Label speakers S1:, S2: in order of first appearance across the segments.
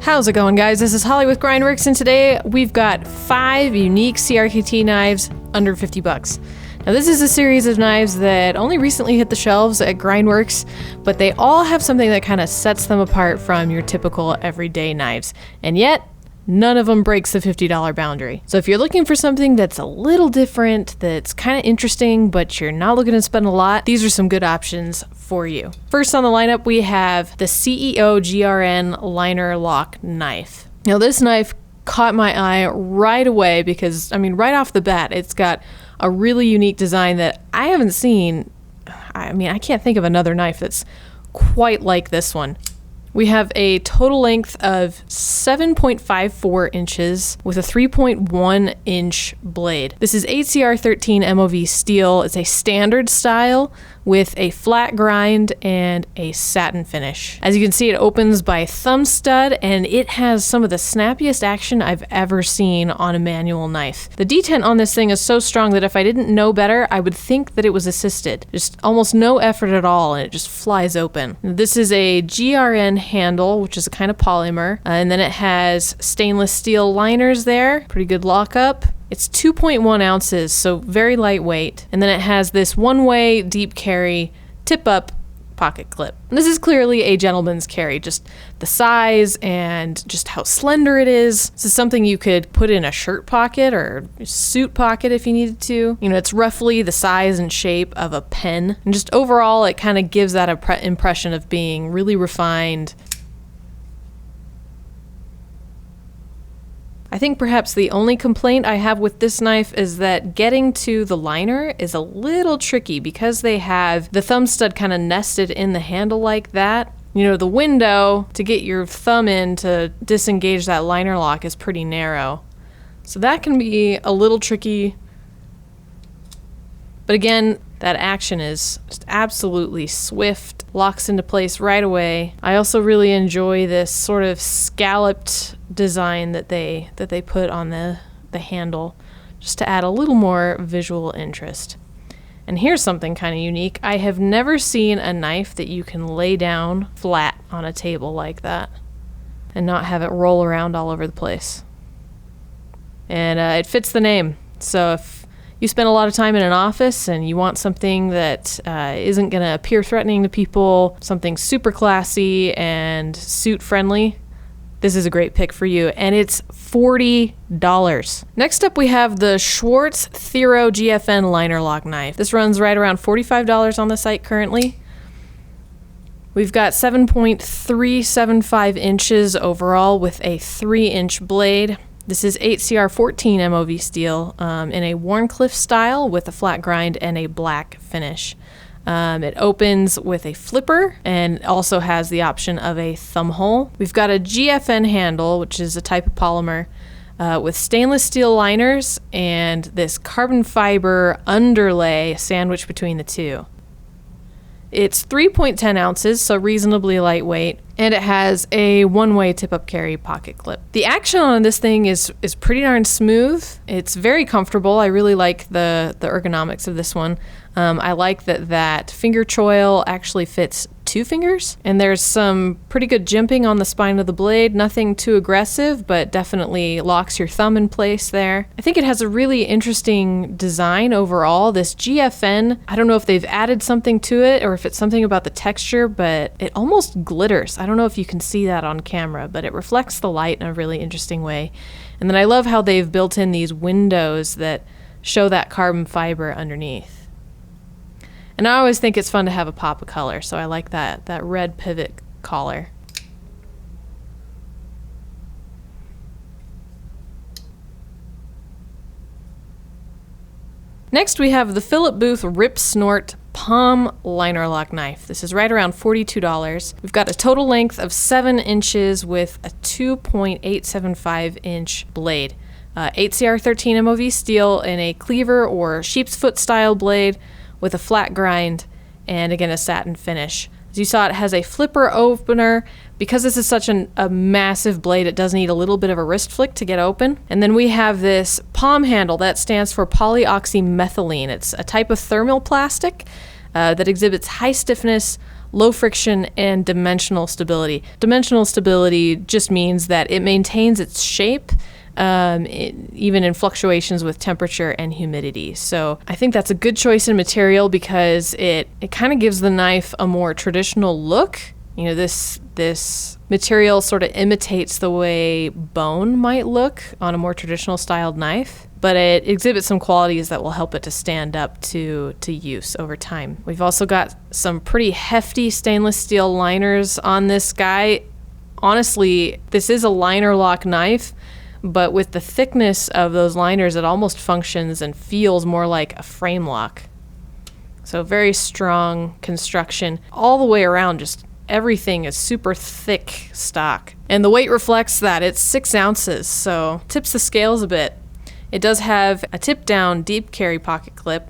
S1: How's it going, guys? This is Holly with Grindworx, and today we've got 5 unique CRKT knives under 50 bucks. Now, this is a series of knives that only recently hit the shelves at Grindworx, but they all have something that kind of sets them apart from your typical everyday knives, and yet none of them breaks the $50 boundary. So if you're looking for something that's a little different, that's kind of interesting, but you're not looking to spend a lot, these are some good options for you. First on the lineup, we have the CEO GRN liner lock knife. Now, this knife caught my eye right away because, right off the bat, it's got a really unique design that I haven't seen. I can't think of another knife that's quite like this one. We have a total length of 7.54 inches with a 3.1 inch blade. This is CRKT MOV steel. It's a standard style with a flat grind and a satin finish. As you can see, it opens by thumb stud, and it has some of the snappiest action I've ever seen on a manual knife. The detent on this thing is so strong that if I didn't know better, I would think that it was assisted. Just almost no effort at all, and it just flies open. This is a GRN handle, which is a kind of polymer, and then it has stainless steel liners there. Pretty good lockup. It's 2.1 ounces, so very lightweight. And then it has this one-way deep carry tip-up pocket clip. And this is clearly a gentleman's carry, just the size and just how slender it is. This is something you could put in a shirt pocket or a suit pocket if you needed to. It's roughly the size and shape of a pen. And just overall, it kind of gives that impression of being really refined. I think perhaps the only complaint I have with this knife is that getting to the liner is a little tricky because they have the thumb stud kind of nested in the handle like that. The window to get your thumb in to disengage that liner lock is pretty narrow. So that can be a little tricky. But again, that action is just absolutely swift, locks into place right away. I also really enjoy this sort of scalloped design that they put on the handle, just to add a little more visual interest. And here's something kind of unique. I have never seen a knife that you can lay down flat on a table like that and not have it roll around all over the place. And it fits the name. So if you spend a lot of time in an office and you want something that isn't going to appear threatening to people, something super classy and suit friendly, this is a great pick for you, and it's $40. Next up, we have the Schwarz Thero GFN liner lock knife. This runs right around $45 on the site currently. We've got 7.375 inches overall with a 3-inch blade. This is CRKT MOV steel in a Warncliffe style with a flat grind and a black finish. It opens with a flipper and also has the option of a thumb hole. We've got a GFN handle, which is a type of polymer, with stainless steel liners and this carbon fiber underlay sandwiched between the two. It's 3.10 ounces, so reasonably lightweight, and it has a one-way tip-up carry pocket clip. The action on this thing is pretty darn smooth. It's very comfortable. I really like the ergonomics of this one. I like that finger choil actually fits 2 fingers, and there's some pretty good jimping on the spine of the blade. Nothing too aggressive, but definitely locks your thumb in place there. I think it has a really interesting design overall. This GFN, I don't know if they've added something to it or if it's something about the texture, but it almost glitters. I don't know if you can see that on camera, but it reflects the light in a really interesting way. And then I love how they've built in these windows that show that carbon fiber underneath. And I always think it's fun to have a pop of color, so I like that red pivot collar. Next, we have the Phillip Ripsnort palm liner lock knife. This is right around $42. We've got a total length of 7 inches with a 2.875 inch blade. CRKT MOV steel in a Cleaver or sheep's foot style blade with a flat grind and again a satin finish. As you saw, it has a flipper opener. Because this is such a massive blade, it does need a little bit of a wrist flick to get open. And then we have this palm handle that stands for polyoxymethylene. It's a type of thermal plastic that exhibits high stiffness, low friction, and dimensional stability. Dimensional stability just means that it maintains its shape even in fluctuations with temperature and humidity. So I think that's a good choice in material because it kind of gives the knife a more traditional look. You know, this material sort of imitates the way bone might look on a more traditional styled knife, but it exhibits some qualities that will help it to stand up to use over time. We've also got some pretty hefty stainless steel liners on this guy. Honestly, this is a liner lock knife, but with the thickness of those liners, it almost functions and feels more like a Framelock. So very strong construction all the way around. Just everything is super thick stock. And the weight reflects that. It's 6 ounces, so tips the scales a bit. It does have a tip-down deep carry pocket clip,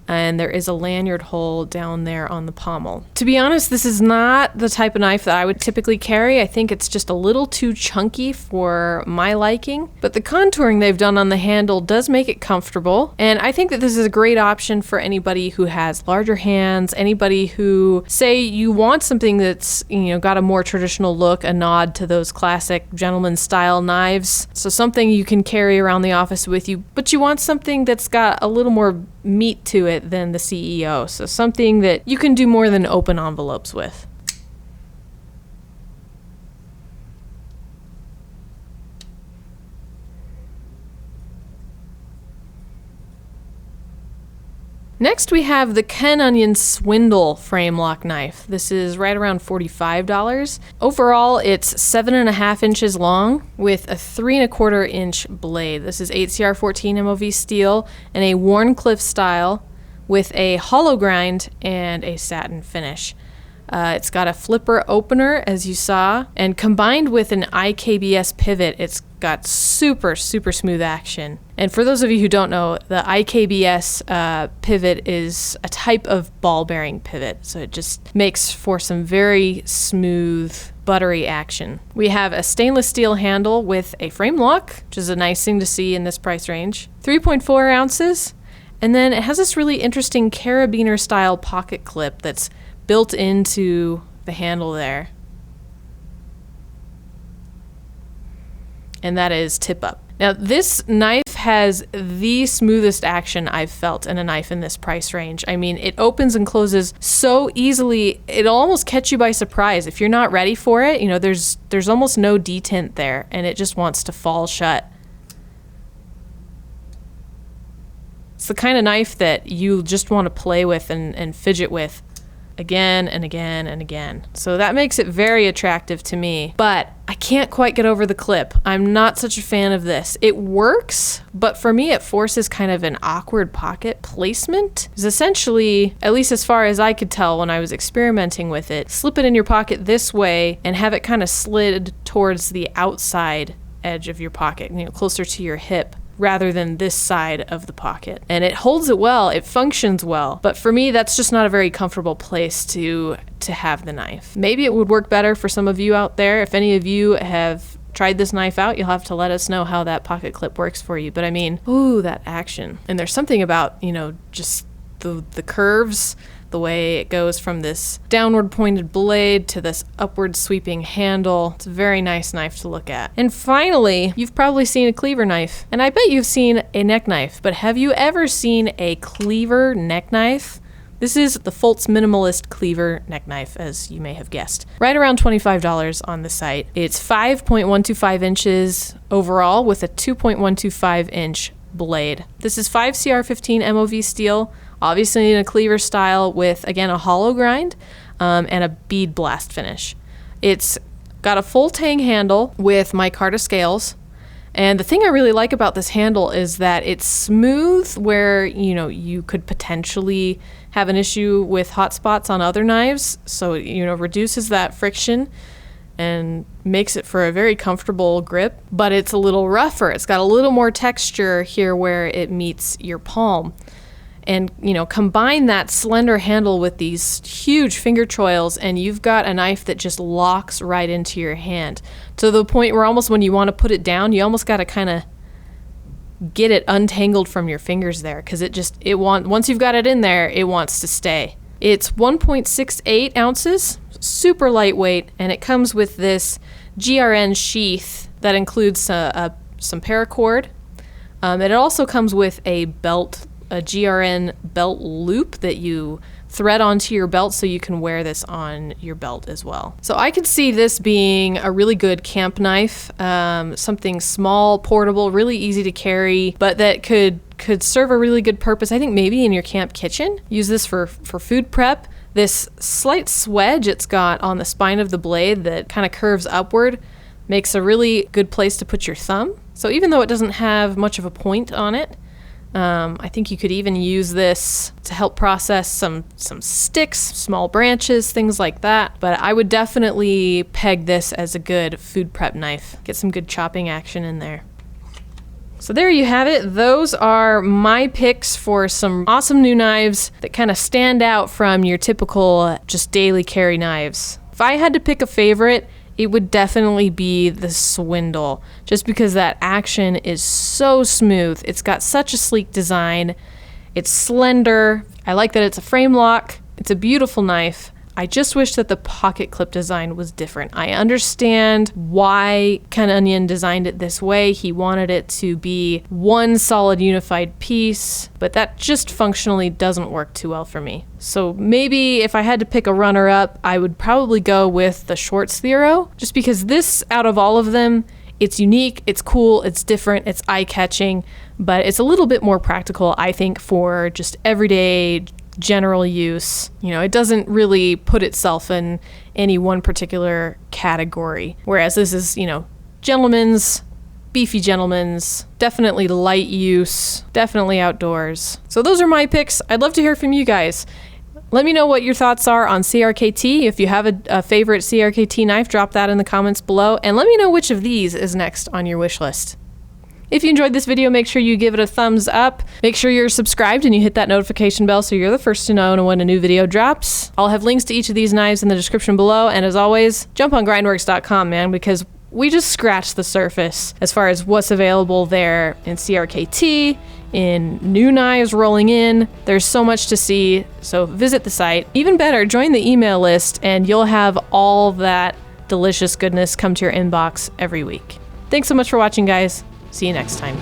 S1: and there is a lanyard hole down there on the pommel. To be honest, this is not the type of knife that I would typically carry. I think it's just a little too chunky for my liking, but the contouring they've done on the handle does make it comfortable, and I think that this is a great option for anybody who has larger hands, anybody who, say you want something that's, you know, got a more traditional look, a nod to those classic gentleman style knives, so something you can carry around the office with you, but you want something that's got a little more meat to it than the CEO. So something that you can do more than open envelopes with. Next, we have the Ken Onion Swindle Framelock knife. This is right around $45. Overall, it's 7.5 inches long with a 3.25 inch blade. This is 8CR14 MOV steel and a Wharncliffe style with a hollow grind and a satin finish. It's got a flipper opener, as you saw, and combined with an IKBS pivot, it's got super, super smooth action. And for those of you who don't know, the IKBS pivot is a type of ball bearing pivot, so it just makes for some very smooth, buttery action. We have a stainless steel handle with a frame lock, which is a nice thing to see in this price range. 3.4 ounces, and then it has this really interesting carabiner style pocket clip that's built into the handle there. And that is tip up. Now this knife has the smoothest action I've felt in a knife in this price range. I mean, it opens and closes so easily, it'll almost catch you by surprise. If you're not ready for it, you know, there's almost no detent there, and it just wants to fall shut. It's the kind of knife that you just want to play with and fidget with again and again and again. So that makes it very attractive to me, but I can't quite get over the clip. I'm not such a fan of this. It works, but for me it forces kind of an awkward pocket placement. It's essentially, at least as far as I could tell when I was experimenting with it, slip it in your pocket this way and have it kind of slid towards the outside edge of your pocket, you know, closer to your hip, rather than this side of the pocket. And it holds it well, it functions well, but for me that's just not a very comfortable place to have the knife. Maybe it would work better for some of you out there. If any of you have tried this knife out, you'll have to let us know how that pocket clip works for you. But I mean, ooh, that action. And there's something about, you know, just the curves, the way it goes from this downward pointed blade to this upward sweeping handle. It's a very nice knife to look at. And finally, you've probably seen a cleaver knife, and I bet you've seen a neck knife, but have you ever seen a cleaver neck knife? This is the Folts Minimalst cleaver neck knife, as you may have guessed. Right around $25 on the site. It's 5.125 inches overall with a 2.125 inch blade. This is 5CR15 MOV steel, obviously in a cleaver style with, again, a hollow grind and a bead blast finish. It's got a full tang handle with micarta scales. And the thing I really like about this handle is that it's smooth where, you know, you could potentially have an issue with hot spots on other knives. So, you know, reduces that friction and makes it for a very comfortable grip, but it's a little rougher. It's got a little more texture here where it meets your palm. And, you know, combine that slender handle with these huge finger choils and you've got a knife that just locks right into your hand to the point where almost when you want to put it down, you almost got to kind of get it untangled from your fingers there, because once you've got it in there, it wants to stay. It's 1.68 ounces, super lightweight, and it comes with this GRN sheath that includes some paracord. It also comes with a belt, a GRN belt loop that you thread onto your belt so you can wear this on your belt as well. So I could see this being a really good camp knife, something small, portable, really easy to carry, but that could serve a really good purpose. I think maybe in your camp kitchen. Use this for food prep. This slight swedge it's got on the spine of the blade that kind of curves upward makes a really good place to put your thumb. So even though it doesn't have much of a point on it, I think you could even use this to help process some sticks, small branches, things like that. But I would definitely peg this as a good food prep knife. Get some good chopping action in there. So there you have it. Those are my picks for some awesome new knives that kind of stand out from your typical just daily carry knives. If I had to pick a favorite, it would definitely be the Swindle, just because that action is so smooth. It's got such a sleek design. It's slender. I like that it's a Framelock. It's a beautiful knife. I just wish that the pocket clip design was different. I understand why Ken Onion designed it this way. He wanted it to be one solid unified piece, but that just functionally doesn't work too well for me. So maybe if I had to pick a runner-up, I would probably go with the Schwarz Thero, just because this, out of all of them, it's unique, it's cool, it's different, it's eye-catching, but it's a little bit more practical, I think, for just everyday general use. You know, it doesn't really put itself in any one particular category. Whereas this is, you know, gentlemen's, beefy gentlemen's, definitely light use, definitely outdoors. So those are my picks. I'd love to hear from you guys. Let me know what your thoughts are on CRKT. If you have a favorite CRKT knife, drop that in the comments below. And let me know which of these is next on your wish list. If you enjoyed this video, make sure you give it a thumbs up. Make sure you're subscribed and you hit that notification bell so you're the first to know when a new video drops. I'll have links to each of these knives in the description below. And as always, jump on grindworx.com, man, because we just scratched the surface as far as what's available there in CRKT, in new knives rolling in. There's so much to see, so visit the site. Even better, join the email list and you'll have all that delicious goodness come to your inbox every week. Thanks so much for watching, guys. See you next time.